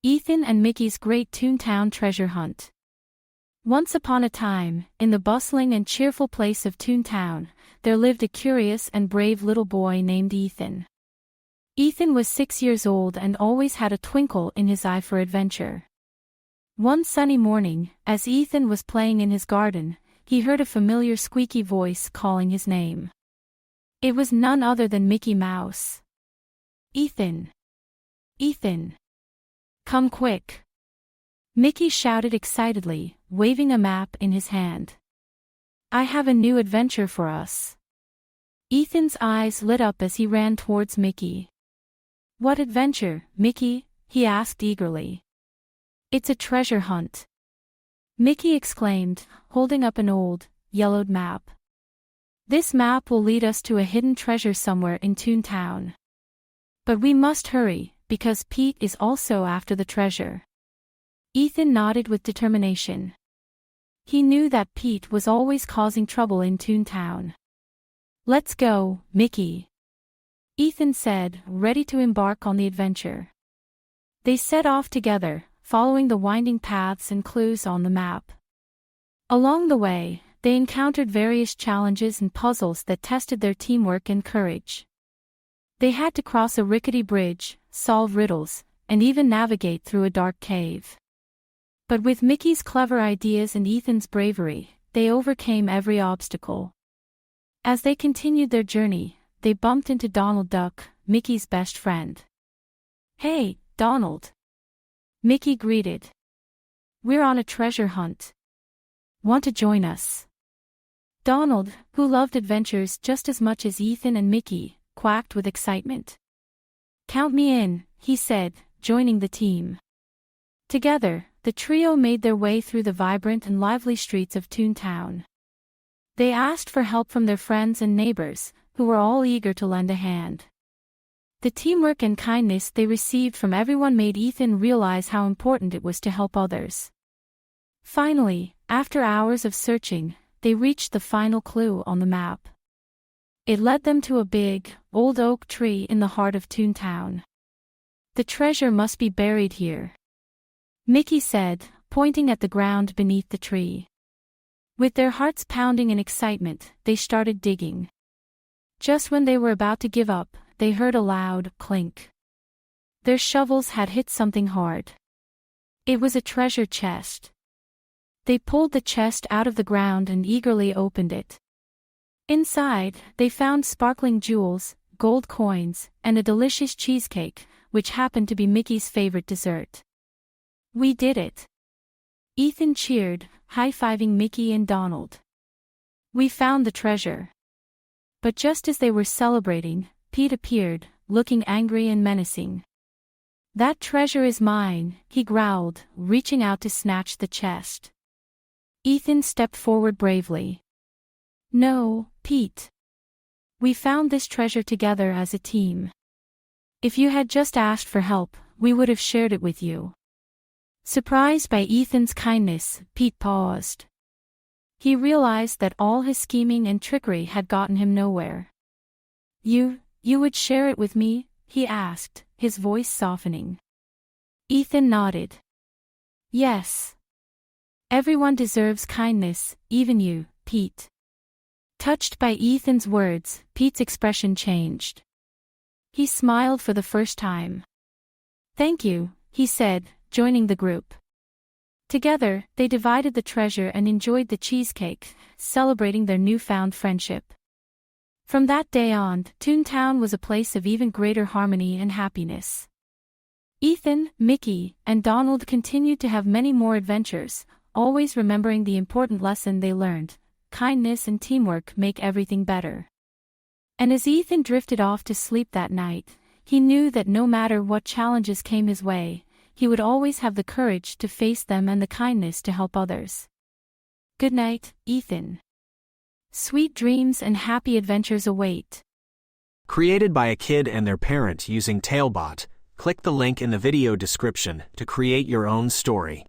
Ethan and Mickey's Great Toontown Treasure Hunt. Once upon a time, in the bustling and cheerful place of Toontown, there lived a curious and brave little boy named Ethan. Ethan was 6 years old and always had a twinkle in his eye for adventure. One sunny morning, as Ethan was playing in his garden, he heard a familiar squeaky voice calling his name. It was none other than Mickey Mouse. "Ethan! Ethan! Come quick!" Mickey shouted excitedly, waving a map in his hand. "I have a new adventure for us." Ethan's eyes lit up as he ran towards Mickey. "What adventure, Mickey?" he asked eagerly. "It's a treasure hunt," Mickey exclaimed, holding up an old, yellowed map. "This map will lead us to a hidden treasure somewhere in Toontown. But we must hurry, because Pete is also after the treasure." Ethan nodded with determination. He knew that Pete was always causing trouble in Toontown. "Let's go, Mickey," Ethan said, ready to embark on the adventure. They set off together, following the winding paths and clues on the map. Along the way, they encountered various challenges and puzzles that tested their teamwork and courage. They had to cross a rickety bridge, solve riddles, and even navigate through a dark cave. But with Mickey's clever ideas and Ethan's bravery, they overcame every obstacle. As they continued their journey, they bumped into Donald Duck, Mickey's best friend. "Hey, Donald," Mickey greeted. "We're on a treasure hunt. Want to join us?" Donald, who loved adventures just as much as Ethan and Mickey, quacked with excitement. "Count me in," he said, joining the team. Together, the trio made their way through the vibrant and lively streets of Toontown. They asked for help from their friends and neighbors, who were all eager to lend a hand. The teamwork and kindness they received from everyone made Ethan realize how important it was to help others. Finally, after hours of searching, they reached the final clue on the map. It led them to a big, old oak tree in the heart of Toontown. "The treasure must be buried here," Mickey said, pointing at the ground beneath the tree. With their hearts pounding in excitement, they started digging. Just when they were about to give up, they heard a loud clink. Their shovels had hit something hard. It was a treasure chest. They pulled the chest out of the ground and eagerly opened it. Inside, they found sparkling jewels, gold coins, and a delicious cheesecake, which happened to be Mickey's favorite dessert. "We did it!" Ethan cheered, high-fiving Mickey and Donald. "We found the treasure." But just as they were celebrating, Pete appeared, looking angry and menacing. "That treasure is mine," he growled, reaching out to snatch the chest. Ethan stepped forward bravely. "No, Pete. We found this treasure together as a team. If you had just asked for help, we would have shared it with you." Surprised by Ethan's kindness, Pete paused. He realized that all his scheming and trickery had gotten him nowhere. You would share it with me?" he asked, his voice softening. Ethan nodded. "Yes. Everyone deserves kindness, even you, Pete." Touched by Ethan's words, Pete's expression changed. He smiled for the first time. "Thank you," he said, joining the group. Together, they divided the treasure and enjoyed the cheesecake, celebrating their newfound friendship. From that day on, Toontown was a place of even greater harmony and happiness. Ethan, Mickey, and Donald continued to have many more adventures, always remembering the important lesson they learned: kindness and teamwork make everything better. And as Ethan drifted off to sleep that night, he knew that no matter what challenges came his way, he would always have the courage to face them and the kindness to help others. Good night, Ethan. Sweet dreams and happy adventures await. Created by a kid and their parent using Tailbot, click the link in the video description to create your own story.